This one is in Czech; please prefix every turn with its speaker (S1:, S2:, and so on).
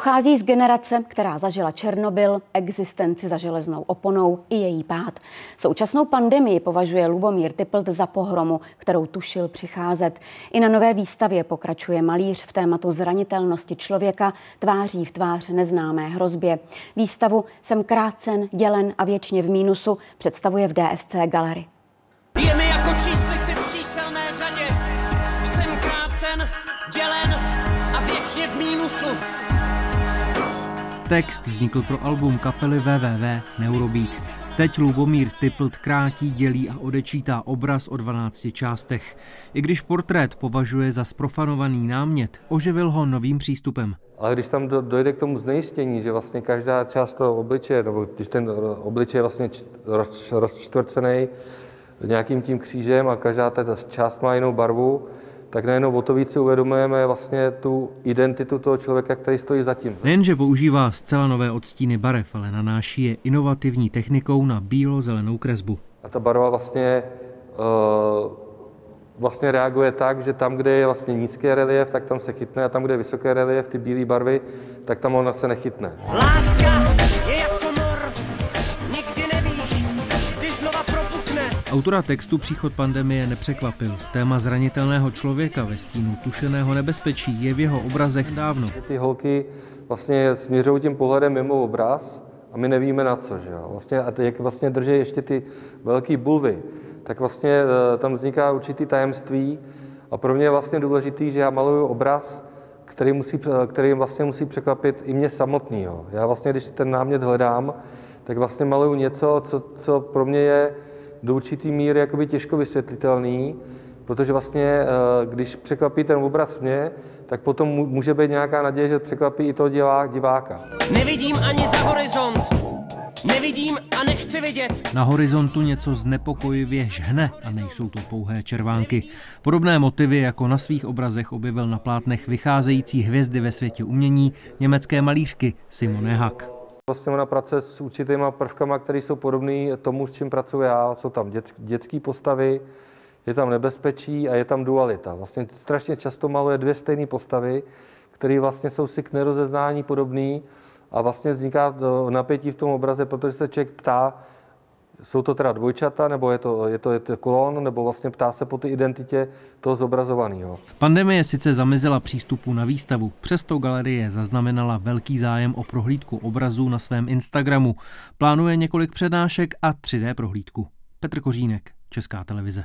S1: Pochází z generace, která zažila Černobyl, existenci za železnou oponou i její pád. Současnou pandemii považuje Lubomír Typlt za pohromu, kterou tušil přicházet. I na nové výstavě pokračuje malíř v tématu zranitelnosti člověka tváří v tvář neznámé hrozbě. Výstavu Jsem krácen, dělen a věčně v mínusu představuje v DSC Gallery.
S2: Je mi jako číslici v číselné řadě. Jsem krácen, dělen a věčně v mínusu.
S3: Text vznikl pro album kapely www Neurobeat. Teď Lubomír Typlt krátí, dělí a odečítá obraz o 12 částech. I když portrét považuje za zprofanovaný námět, oživil ho novým přístupem.
S4: Ale když tam dojde k tomu znejistění, že vlastně každá část toho obličeje, nebo když ten obličej je vlastně rozčtvrcený nějakým tím křížem a každá ta část má jinou barvu, tak najednou o to víc si uvědomujeme vlastně tu identitu toho člověka, který stojí za tím.
S3: Nejenže používá zcela nové odstíny barev, ale nanáší je inovativní technikou na bílo-zelenou kresbu.
S4: A ta barva vlastně reaguje tak, že tam, kde je vlastně nízký relief, tak tam se chytne, a tam, kde je vysoký relief, ty bílé barvy, tak tam ona se nechytne.
S2: Láska je jako mor, nikdy nevíš, vždy znova propukne.
S3: Autora textu příchod pandemie nepřekvapil. Téma zranitelného člověka ve stínu tušeného nebezpečí je v jeho obrazech dávno.
S4: Ty holky vlastně směřují tím pohledem mimo obraz a my nevíme na co, že jo. Vlastně, a jak vlastně drží ještě ty velké bulvy, tak vlastně tam vzniká určitý tajemství a pro mě je vlastně důležitý, že já maluju obraz, který vlastně musí překvapit i mě samotného. Já vlastně, když ten námět hledám, tak vlastně maluju něco, co pro mě je do určitý míry jakoby těžko vysvětlitelný, protože vlastně, když překvapí ten obraz mě, tak potom může být nějaká naděje, že překvapí i toho diváka.
S2: Nevidím ani za horizont. Nevidím a nechci vidět.
S3: Na horizontu něco znepokojivě žhne a nejsou to pouhé červánky. Podobné motivy jako na svých obrazech objevil na plátnech vycházející hvězdy ve světě umění německé malířky Simone Hack.
S4: Vlastně ona pracuje s určitýma prvkama, které jsou podobné tomu, s čím pracuji já. Jsou tam dětské postavy, je tam nebezpečí a je tam dualita. Vlastně strašně často maluje dvě stejné postavy, které vlastně jsou si k nerozeznání podobné a vlastně vzniká napětí v tom obraze, protože se člověk ptá, jsou to teda dvojčata, nebo je to klon, nebo vlastně ptá se po té identitě toho zobrazovaného.
S3: Pandemie sice zamezila přístupu na výstavu, přesto galerie zaznamenala velký zájem o prohlídku obrazů na svém Instagramu. Plánuje několik přednášek a 3D prohlídku. Petr Kořínek, Česká televize.